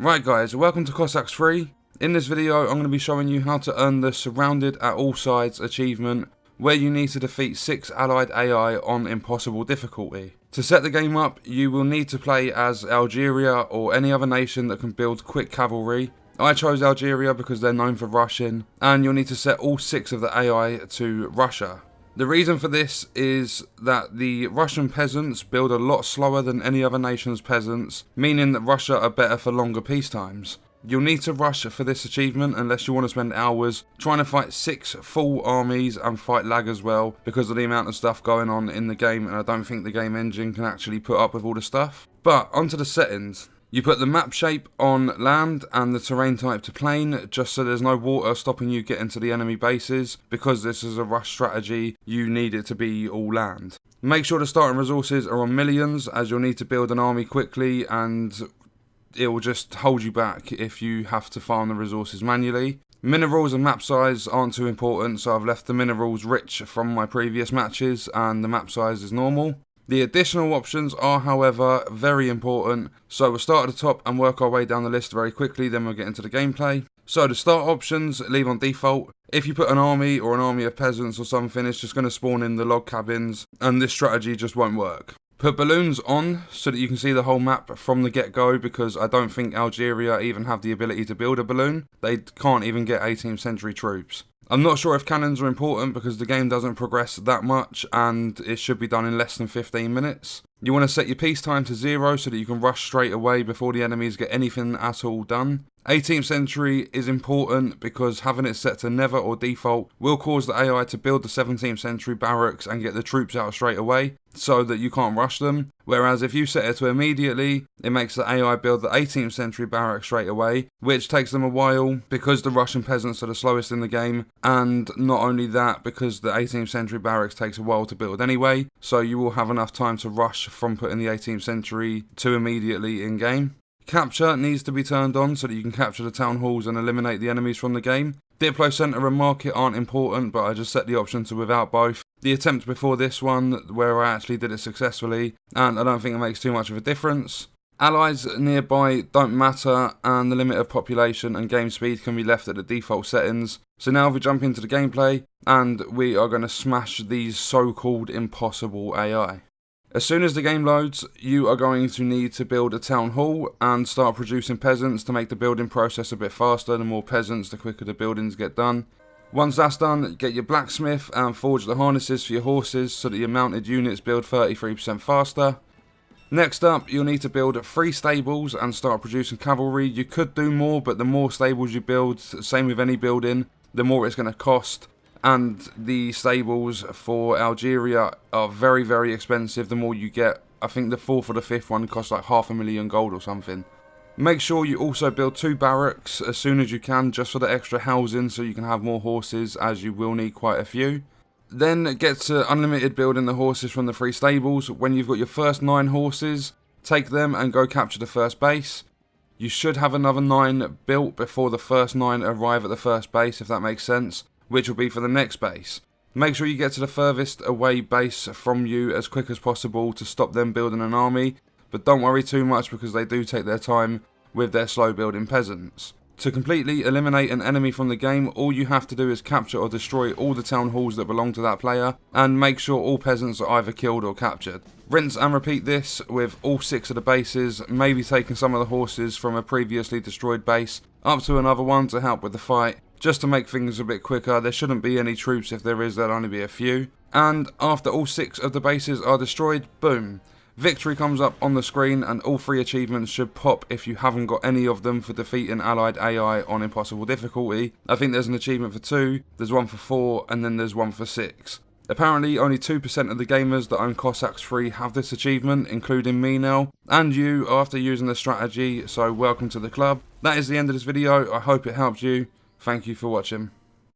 Right guys, welcome to Cossacks 3. In this video I'm going to be showing you how to earn the Surrounded at All Sides achievement, where you need to defeat 6 allied AI on impossible difficulty. To set the game up, you will need to play as Algeria or any other nation that can build quick cavalry. I chose Algeria because they're known for rushing, and you'll need to set all 6 of the AI to Russia. The reason for this is that the Russian peasants build a lot slower than any other nation's peasants, meaning that Russia are better for longer peacetimes. You'll need to rush for this achievement unless you want to spend hours trying to fight 6 full armies and fight lag as well, because of the amount of stuff going on in the game, and I don't think the game engine can actually put up with all the stuff. But onto the settings. You put the map shape on land and the terrain type to plain, just so there's no water stopping you getting to the enemy bases. Because this is a rush strategy, you need it to be all land. Make sure the starting resources are on millions, as you'll need to build an army quickly and it will just hold you back if you have to farm the resources manually. Minerals and map size aren't too important, so I've left the minerals rich from my previous matches and the map size is normal. The additional options are, however, very important, so we'll start at the top and work our way down the list very quickly, then we'll get into the gameplay. So the start options, leave on default. If you put an army or an army of peasants or something, it's just going to spawn in the log cabins, and this strategy just won't work. Put balloons on so that you can see the whole map from the get-go, because I don't think Algeria even have the ability to build a balloon. They can't even get 18th century troops. I'm not sure if cannons are important because the game doesn't progress that much and it should be done in less than 15 minutes. You want to set your peacetime to 0 so that you can rush straight away before the enemies get anything at all done. 18th century is important because having it set to never or default will cause the AI to build the 17th century barracks and get the troops out straight away, so that you can't rush them. Whereas if you set it to immediately, it makes the AI build the 18th century barracks straight away, which takes them a while because the Russian peasants are the slowest in the game, and not only that, because the 18th century barracks takes a while to build anyway, so you will have enough time to rush from putting the 18th century to immediately in game. Capture needs to be turned on so that you can capture the town halls and eliminate the enemies from the game. Diplo Center and Market aren't important, but I just set the option to without both. The attempt before this one, where I actually did it successfully, and I don't think it makes too much of a difference. Allies nearby don't matter, and the limit of population and game speed can be left at the default settings. So now we jump into the gameplay, and we are going to smash these so-called impossible AI. As soon as the game loads, you are going to need to build a town hall and start producing peasants to make the building process a bit faster. The more peasants, the quicker the buildings get done. Once that's done, get your blacksmith and forge the harnesses for your horses so that your mounted units build 33% faster. Next up, you'll need to build 3 stables and start producing cavalry. You could do more, but the more stables you build, same with any building, the more it's going to cost. And the stables for Algeria are very, very expensive the more you get. I think the 4th or the 5th one costs like $500,000 gold or something. Make sure you also build 2 barracks as soon as you can, just for the extra housing, so you can have more horses, as you will need quite a few. Then get to unlimited building the horses from the 3 stables. When you've got your first 9 horses, take them and go capture the first base. You should have another 9 built before the first 9 arrive at the first base, if that makes sense, which will be for the next base. Make sure you get to the furthest away base from you as quick as possible to stop them building an army, but don't worry too much because they do take their time with their slow building peasants. To completely eliminate an enemy from the game, all you have to do is capture or destroy all the town halls that belong to that player, and make sure all peasants are either killed or captured. Rinse and repeat this with all 6 of the bases, maybe taking some of the horses from a previously destroyed base up to another one to help with the fight. Just to make things a bit quicker. There shouldn't be any troops. If there is, there'll only be a few. And after all 6 of the bases are destroyed, boom, victory comes up on the screen, and all 3 achievements should pop if you haven't got any of them for defeating allied AI on impossible difficulty. I think there's an achievement for 2, there's one for 4, and then there's one for 6. Apparently only 2% of the gamers that own Cossacks 3 have this achievement, including me now, and you after using the strategy, so welcome to the club. That is the end of this video. I hope it helped you. Thank you for watching.